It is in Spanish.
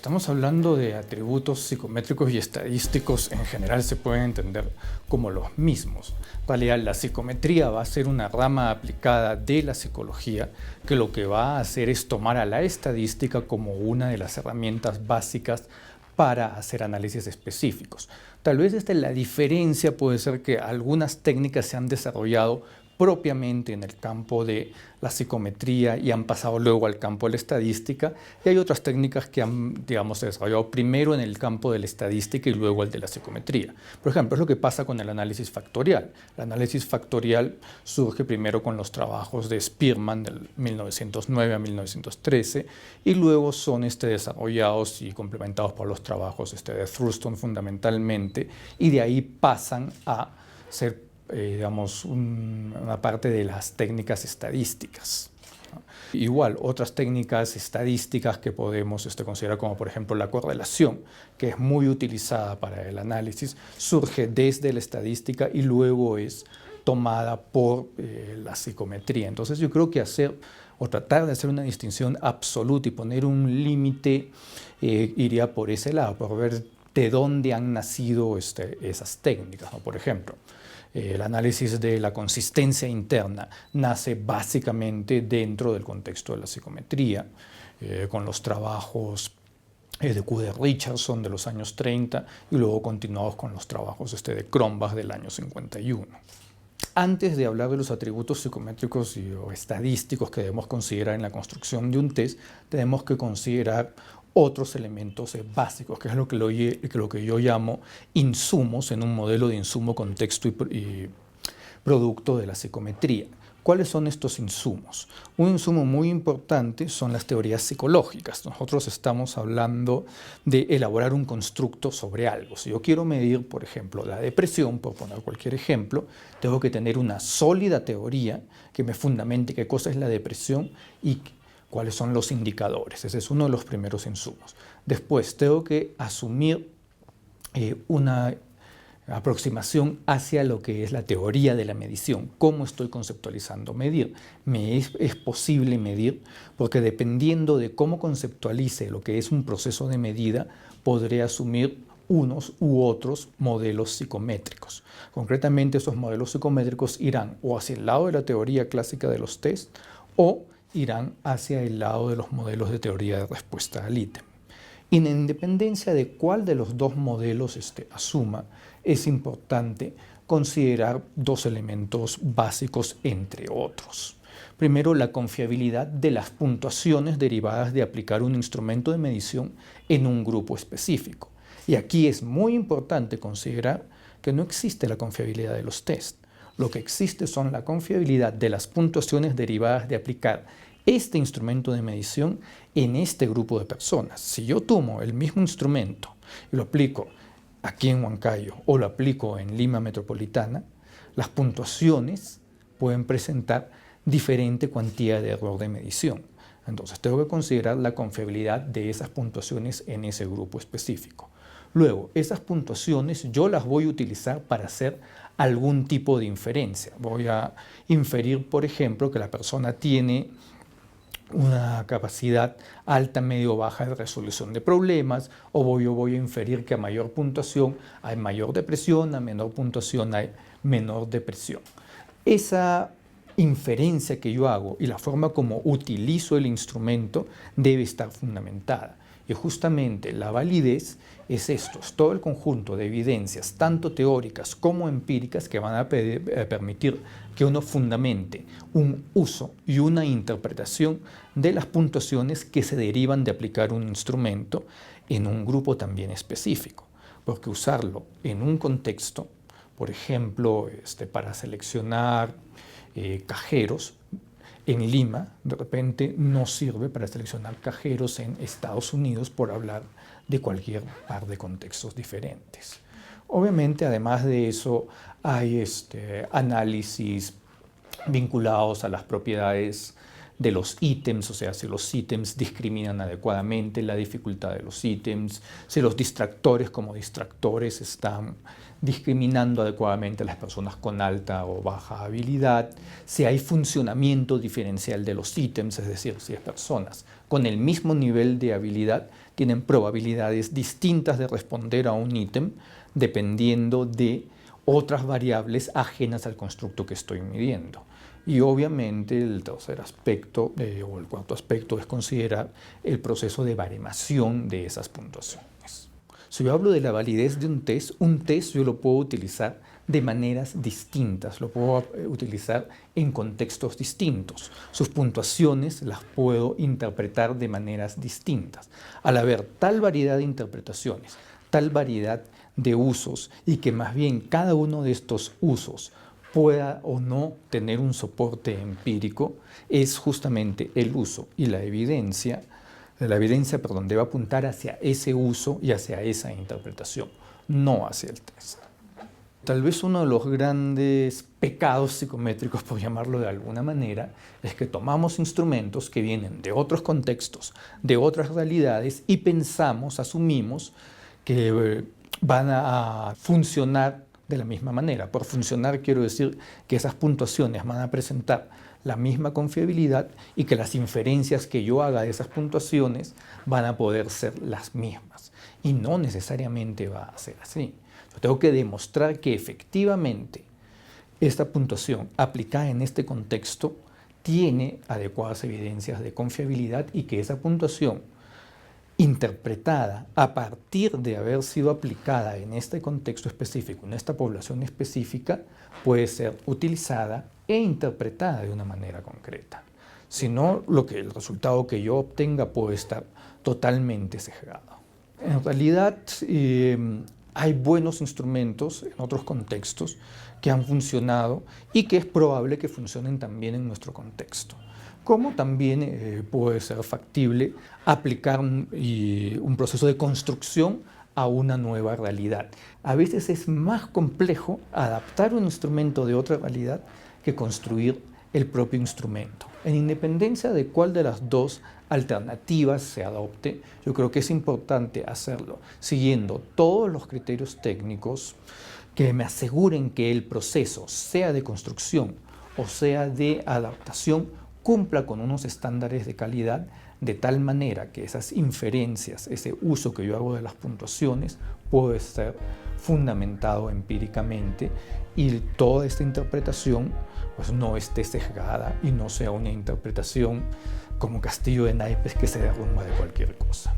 estamos hablando de atributos psicométricos y estadísticos, en general se pueden entender como los mismos. En realidad, la psicometría va a ser una rama aplicada de la psicología que lo que va a hacer es tomar a la estadística como una de las herramientas básicas para hacer análisis específicos. Tal vez la diferencia puede ser que algunas técnicas se han desarrollado propiamente en el campo de la psicometría y han pasado luego al campo de la estadística, y hay otras técnicas que han, desarrollado primero en el campo de la estadística y luego el de la psicometría. Por ejemplo, es lo que pasa con el análisis factorial. El análisis factorial surge primero con los trabajos de Spearman del 1909 a 1913 y luego son desarrollados y complementados por los trabajos de Thurston fundamentalmente, y de ahí pasan a ser una parte de las técnicas estadísticas. Igual, otras técnicas estadísticas que podemos considerar como por ejemplo la correlación, que es muy utilizada para el análisis, surge desde la estadística y luego es tomada por la psicometría. Entonces yo creo que hacer o tratar de hacer una distinción absoluta y poner un límite iría por ese lado, por ver de dónde han nacido esas técnicas, ¿no? Por ejemplo, el análisis de la consistencia interna nace básicamente dentro del contexto de la psicometría, con los trabajos de Kuder-Richardson de los años 30 y luego continuados con los trabajos de Cronbach del año 51. Antes de hablar de los atributos psicométricos o estadísticos que debemos considerar en la construcción de un test, tenemos que considerar otros elementos básicos, que es lo que yo llamo insumos en un modelo de insumo, contexto y producto de la psicometría. ¿Cuáles son estos insumos? Un insumo muy importante son las teorías psicológicas. Nosotros estamos hablando de elaborar un constructo sobre algo. Si yo quiero medir, por ejemplo, la depresión, por poner cualquier ejemplo, tengo que tener una sólida teoría que me fundamente qué cosa es la depresión y cuáles son los indicadores. Ese es uno de los primeros insumos. Después tengo que asumir una aproximación hacia lo que es la teoría de la medición. ¿Cómo estoy conceptualizando medir? ¿Me es posible medir? Porque dependiendo de cómo conceptualice lo que es un proceso de medida, podré asumir unos u otros modelos psicométricos. Concretamente, esos modelos psicométricos irán o hacia el lado de la teoría clásica de los test o irán hacia el lado de los modelos de teoría de respuesta al ítem. Y en independencia de cuál de los dos modelos asuma, es importante considerar dos elementos básicos entre otros. Primero, la confiabilidad de las puntuaciones derivadas de aplicar un instrumento de medición en un grupo específico. Y aquí es muy importante considerar que no existe la confiabilidad de los test. Lo que existe son la confiabilidad de las puntuaciones derivadas de aplicar este instrumento de medición en este grupo de personas. Si yo tomo el mismo instrumento y lo aplico aquí en Huancayo o lo aplico en Lima Metropolitana, las puntuaciones pueden presentar diferente cuantía de error de medición. Entonces tengo que considerar la confiabilidad de esas puntuaciones en ese grupo específico. Luego, esas puntuaciones yo las voy a utilizar para hacer algún tipo de inferencia. Voy a inferir, por ejemplo, que la persona tiene una capacidad alta, medio, baja de resolución de problemas, o yo voy a inferir que a mayor puntuación hay mayor depresión, a menor puntuación hay menor depresión. Esa inferencia que yo hago y la forma como utilizo el instrumento debe estar fundamentada. Y justamente la validez es esto, es todo el conjunto de evidencias, tanto teóricas como empíricas, que van a permitir que uno fundamente un uso y una interpretación de las puntuaciones que se derivan de aplicar un instrumento en un grupo también específico. Porque usarlo en un contexto, por ejemplo, para seleccionar cajeros, en Lima, de repente, no sirve para seleccionar cajeros en Estados Unidos, por hablar de cualquier par de contextos diferentes. Obviamente, además de eso, hay análisis vinculados a las propiedades de los ítems, o sea, si los ítems discriminan adecuadamente, la dificultad de los ítems, si los distractores como distractores están discriminando adecuadamente a las personas con alta o baja habilidad, si hay funcionamiento diferencial de los ítems, es decir, si las personas con el mismo nivel de habilidad tienen probabilidades distintas de responder a un ítem dependiendo de otras variables ajenas al constructo que estoy midiendo. Y obviamente el tercer aspecto o el cuarto aspecto es considerar el proceso de baremación de esas puntuaciones. Si yo hablo de la validez de un test yo lo puedo utilizar de maneras distintas, lo puedo utilizar en contextos distintos. Sus puntuaciones las puedo interpretar de maneras distintas. Al haber tal variedad de interpretaciones, tal variedad de usos y que más bien cada uno de estos usos pueda o no tener un soporte empírico, es justamente el uso y la evidencia debe apuntar hacia ese uso y hacia esa interpretación, no hacia el test. Tal vez uno de los grandes pecados psicométricos, por llamarlo de alguna manera, es que tomamos instrumentos que vienen de otros contextos, de otras realidades y asumimos que van a funcionar de la misma manera. Por funcionar quiero decir que esas puntuaciones van a presentar la misma confiabilidad y que las inferencias que yo haga de esas puntuaciones van a poder ser las mismas. Y no necesariamente va a ser así. Yo tengo que demostrar que efectivamente esta puntuación aplicada en este contexto tiene adecuadas evidencias de confiabilidad y que esa puntuación interpretada a partir de haber sido aplicada en este contexto específico, en esta población específica, puede ser utilizada e interpretada de una manera concreta. Si no, el resultado que yo obtenga puede estar totalmente sesgado. En realidad, hay buenos instrumentos en otros contextos que han funcionado y que es probable que funcionen también en nuestro contexto. Como también puede ser factible aplicar un proceso de construcción a una nueva realidad. A veces es más complejo adaptar un instrumento de otra realidad que construir el propio instrumento. En independencia de cuál de las dos alternativas se adopte, yo creo que es importante hacerlo siguiendo todos los criterios técnicos que me aseguren que el proceso, sea de construcción o sea de adaptación, cumpla con unos estándares de calidad de tal manera que esas inferencias, ese uso que yo hago de las puntuaciones, puede ser fundamentado empíricamente y toda esta interpretación pues, no esté sesgada y no sea una interpretación como castillo de naipes que se derrumba de cualquier cosa.